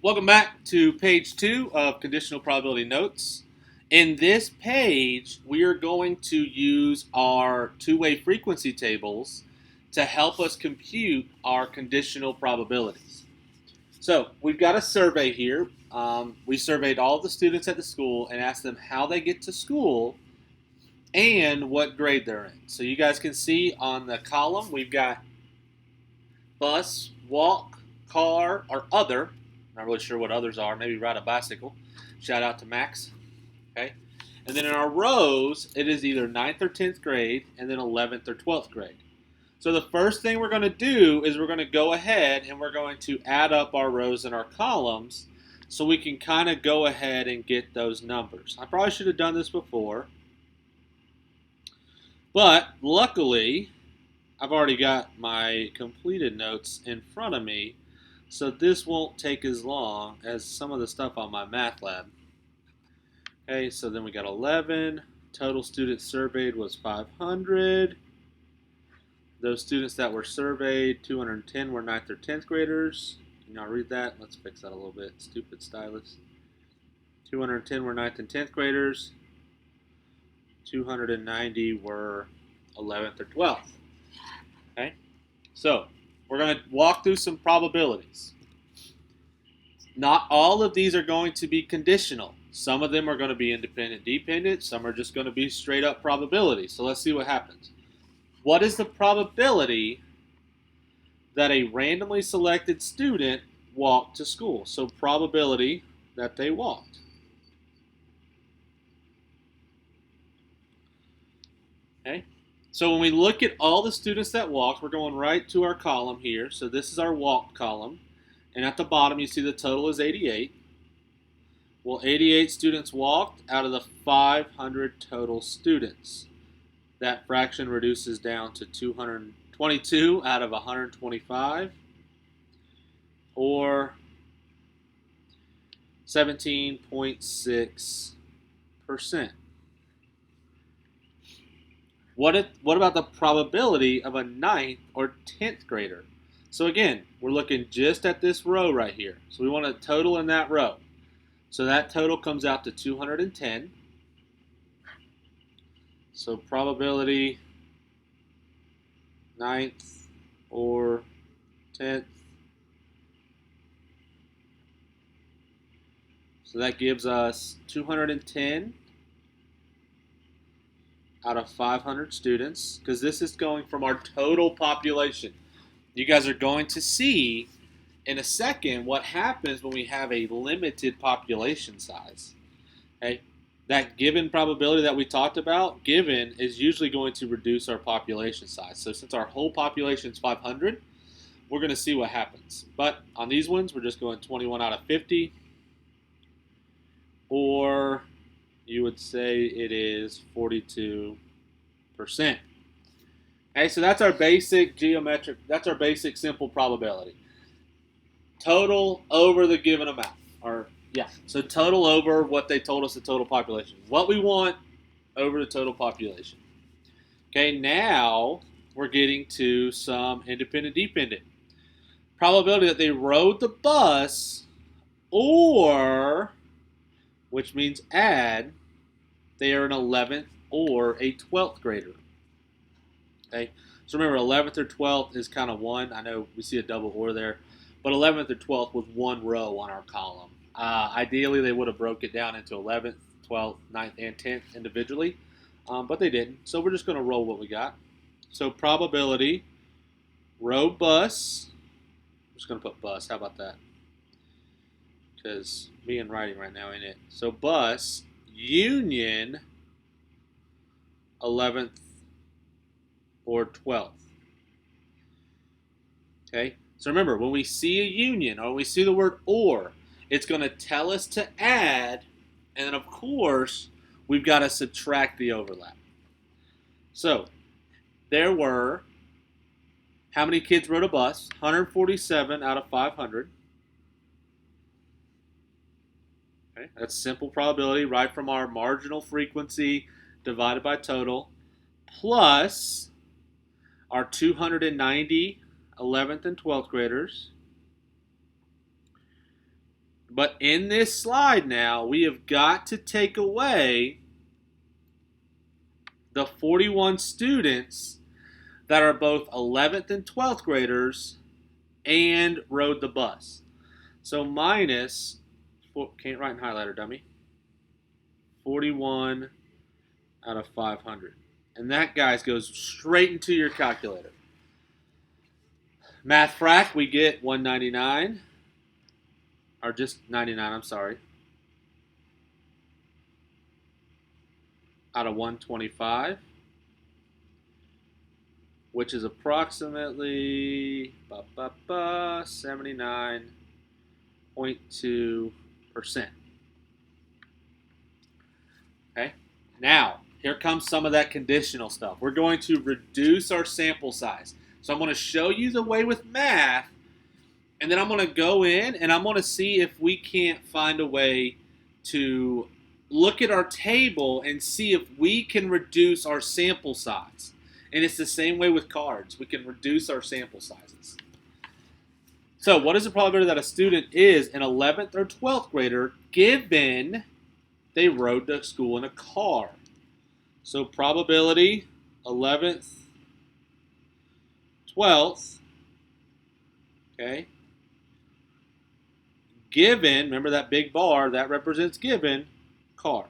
Welcome back to page 2 of Conditional Probability Notes. In this page, we are going to use our two-way frequency tables to help us compute our conditional probabilities. So we've got a survey here. We surveyed all the students at the school and asked them how they get to school and what grade they're in. So you guys can see on the column, we've got bus, walk, car, or other. Not really sure what others are. Maybe ride a bicycle. Shout out to Max. Okay. And then in our rows, it is either 9th or 10th grade and then 11th or 12th grade. So the first thing we're going to do is we're going to go ahead and we're going to add up our rows and our columns so we can kind of go ahead and get those numbers. I probably should have done this before, but luckily I've already got my completed notes in front of me, so this won't take as long as some of the stuff on my math lab. Okay, so then we got 11. Total students surveyed was 500. Those students that were surveyed, 210 were 9th or 10th graders. Can y'all read that? Let's fix that a little bit. Stupid stylus. 210 were 9th and 10th graders. 290 were 11th or 12th. Okay, so we're going to walk through some probabilities. Not all of these are going to be conditional. Some of them are going to be independent, dependent. Some are just going to be straight up probability. So let's see what happens. What is the probability that a randomly selected student walked to school? So probability that they walked. Okay. So when we look at all the students that walked, we're going right to our column here. So this is our walk column. And at the bottom, you see the total is 88. Well, 88 students walked out of the 500 total students. That fraction reduces down to 222 out of 125, or 17.6%. What about the probability of a 9th or 10th grader? So again, we're looking just at this row right here. So we want a total in that row. So that total comes out to 210. So probability 9th or 10th. So that gives us 210 out of 500 students, because this is going from our total population. You guys are going to see in a second what happens when we have a limited population size. Okay? That given probability that we talked about, given, is usually going to reduce our population size. So since our whole population is 500, we're going to see what happens. But on these ones, we're just going 21 out of 50, or you would say it is 42%. Okay, so that's our basic geometric, that's our basic simple probability. Total over the given amount. So total over what they told us the total population. What we want over the total population. Okay, now we're getting to some independent, dependent. Probability that they rode the bus, or, which means add, they are an 11th or a 12th grader. Okay, so remember 11th or 12th is kind of one. I know we see a double or there, but 11th or 12th was one row on our column. Ideally, they would have broke it down into 11th, 12th, 9th, and 10th individually, but they didn't. So we're just going to roll what we got. So probability, row bus. I'm just going to put bus. How about that? Because me and writing right now, ain't it? So bus, union, 11th or 12th. Okay? So remember, when we see a union or we see the word or, it's going to tell us to add, and then of course, we've got to subtract the overlap. So, there were, how many kids rode a bus? 147 out of 500. Okay, that's simple probability right from our marginal frequency divided by total, plus our 290 11th and 12th graders, But in this slide now, we have got to take away the 41 students that are both 11th and 12th graders and rode the bus. So minus, can't write in highlighter, dummy, 41 out of 500. And that, guys, goes straight into your calculator. Math frac, we get 199, or just 99, I'm sorry, out of 125, which is approximately 79.2%. Okay, now here comes some of that conditional stuff. We're going to reduce our sample size. So I'm going to show you the way with math, and then I'm going to go in and I'm going to see if we can't find a way to look at our table and see if we can reduce our sample size. And it's the same way with cards. We can reduce our sample sizes. So what is the probability that a student is an 11th or 12th grader given they rode to school in a car? So probability 11th, 12th, okay, given, remember that big bar, that represents given, car.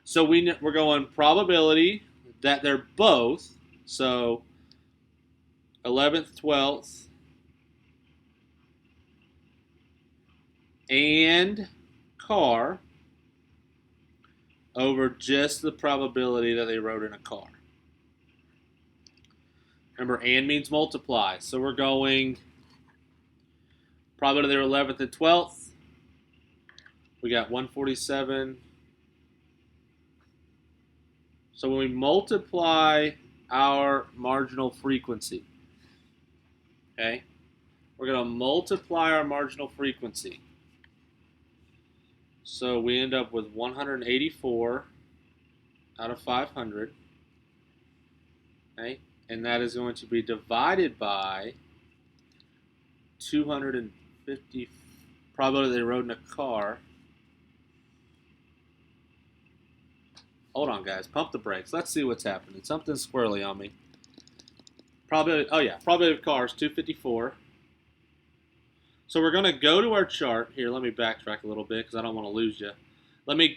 So we're going probability that they're both, so 11th, 12th, and car over just the probability that they rode in a car. Remember, and means multiply. So we're going probability they're 11th and 12th. We got 147. So when we multiply our marginal frequency, okay, we're going to multiply our marginal frequency. So we end up with 184 out of 500, okay, and that is going to be divided by 250 probability they rode in a car. Hold on, guys. Pump the brakes. Let's see what's happening. Something's squirrely on me. Probability. Oh yeah, probability of cars 254. So we're going to go to our chart here. Let me backtrack a little bit because I don't want to lose you.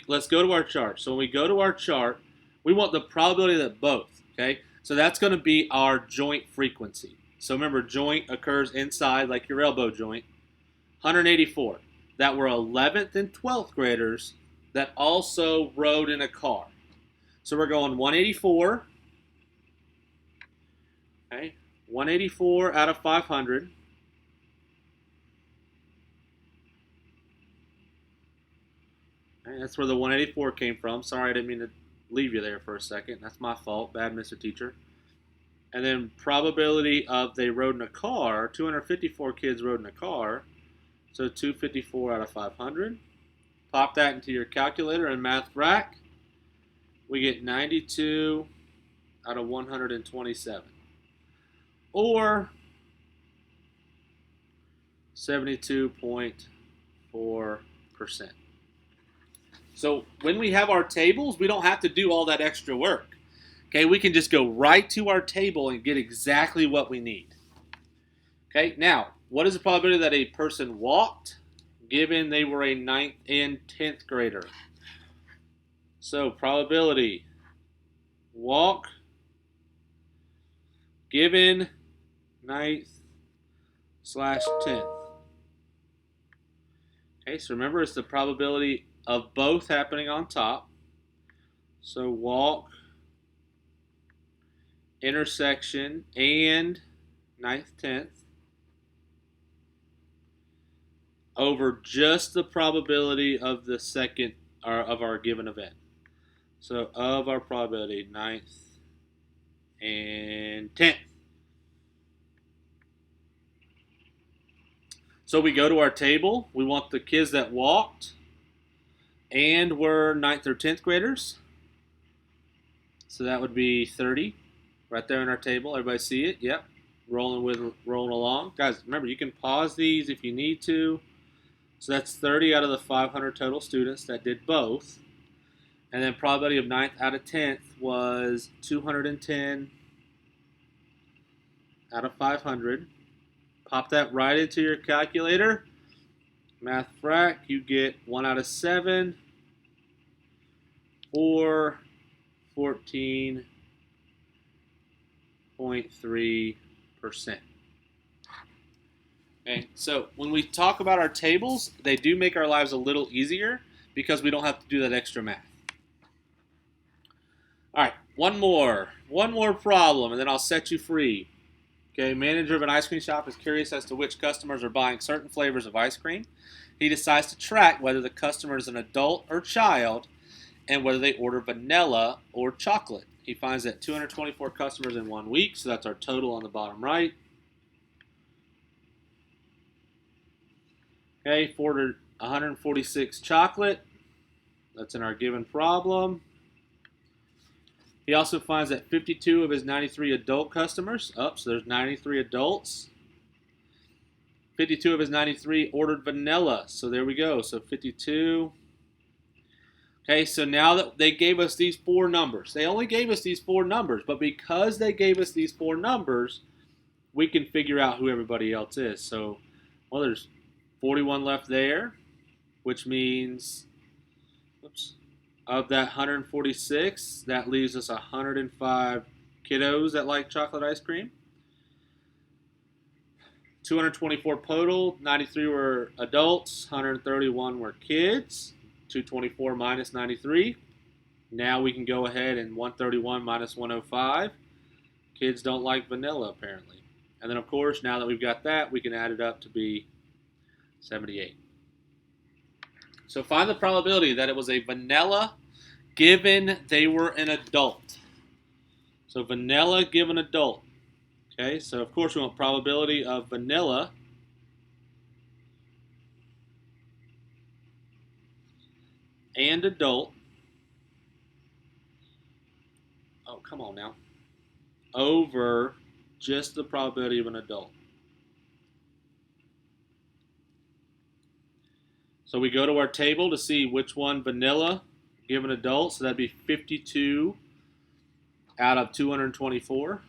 Let's go to our chart. So when we go to our chart, we want the probability that both. Okay. So that's going to be our joint frequency. So remember, joint occurs inside like your elbow joint. 184. That were 11th and 12th graders that also rode in a car. So we're going 184. Okay. 184 out of 500. Okay, that's where the 184 came from. Sorry, I didn't mean to leave you there for a second. That's my fault. Bad, Mr. Teacher. And then probability of they rode in a car, 254 kids rode in a car. So 254 out of 500. Pop that into your calculator and math rack. We get 92 out of 127. Or 72.4%. So when we have our tables, we don't have to do all that extra work. Okay, we can just go right to our table and get exactly what we need. Okay, now, what is the probability that a person walked given they were a 9th and 10th grader? So probability, walk, given 9th/10th. Okay, so remember it's the probability of both happening on top. So walk, intersection, and 9th, 10th over just the probability of the second, or of our given event. So of our probability, 9th and 10th. So we go to our table. We want the kids that walked and were 9th or 10th graders. So that would be 30 right there in our table. Everybody see it? Yep. rolling along. Guys, remember, you can pause these if you need to. So that's 30 out of the 500 total students that did both. And then probability of 9th out of 10th was 210 out of 500. Pop that right into your calculator. Math frac, you get 1 out of 7, or 14.3%. Okay, so when we talk about our tables, they do make our lives a little easier because we don't have to do that extra math. All right, one more problem, and then I'll set you free. Okay, manager of an ice cream shop is curious as to which customers are buying certain flavors of ice cream. He decides to track whether the customer is an adult or child and whether they order vanilla or chocolate. He finds that 224 customers in 1 week, so that's our total on the bottom right. Okay, ordered 146 chocolate. That's in our given problem. He also finds that 52 of his 93 adult customers, so there's 93 adults. 52 of his 93 ordered vanilla, so there we go. So 52. Okay, so now that they gave us these 4 numbers, they only gave us these 4 numbers, but because they gave us these 4 numbers, we can figure out who everybody else is. So, well, there's 41 left there, which means, of that 146, that leaves us 105 kiddos that like chocolate ice cream. 224 total, 93 were adults, 131 were kids. 224 minus 93. Now we can go ahead and 131 minus 105. Kids don't like vanilla, apparently. And then, of course, now that we've got that, we can add it up to be 78. So find the probability that it was a vanilla given they were an adult. So vanilla given adult. Okay, so of course we want probability of vanilla and adult. Oh, come on now. Over just the probability of an adult. So we go to our table to see which one vanilla given adult. So that'd be 52 out of 224.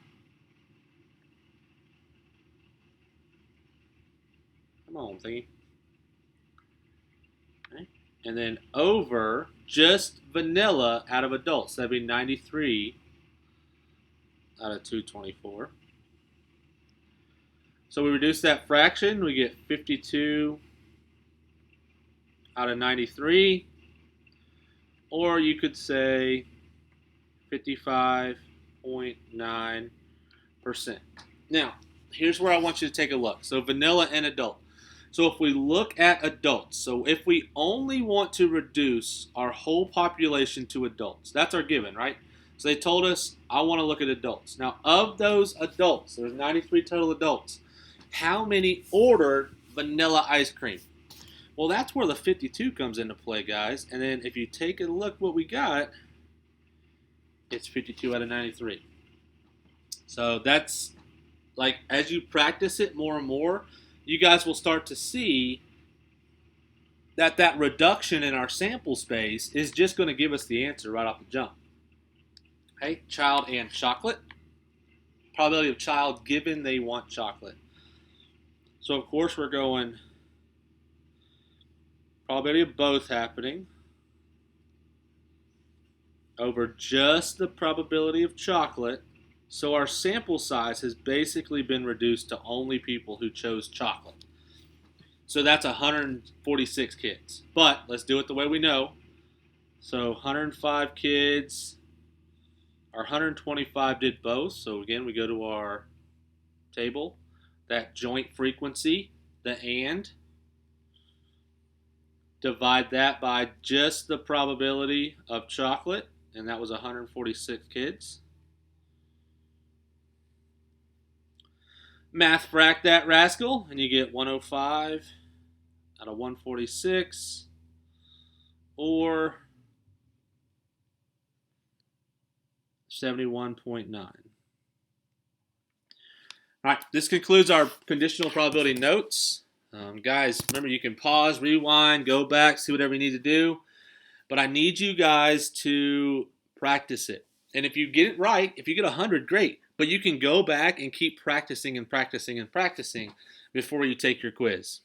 Come on, thingy. Okay. And then over just vanilla out of adults. So that'd be 93 out of 224. So we reduce that fraction. We get 52 out of 93. Or you could say 55.9%. Now, here's where I want you to take a look. So vanilla and adult. So if we look at adults, so if we only want to reduce our whole population to adults, that's our given, right? So they told us, I want to look at adults. Now, of those adults, there's 93 total adults, how many ordered vanilla ice cream? Well, that's where the 52 comes into play, guys. And then if you take a look what we got, it's 52 out of 93. So that's, like, as you practice it more and more, you guys will start to see that that reduction in our sample space is just going to give us the answer right off the jump. Okay, child and chocolate. Probability of child given they want chocolate. So, of course, we're going probability of both happening over just the probability of chocolate. So our sample size has basically been reduced to only people who chose chocolate. So that's 146 kids. But let's do it the way we know. So 105 kids, our 125 did both. So again, we go to our table, that joint frequency, the and, divide that by just the probability of chocolate, and that was 146 kids. Math frac that rascal, and you get 105 out of 146, or 71.9. All right, this concludes our conditional probability notes. Guys, remember you can pause, rewind, go back, see whatever you need to do. But I need you guys to practice it. And if you get it right, if you get 100, great. But you can go back and keep practicing and practicing and practicing before you take your quiz.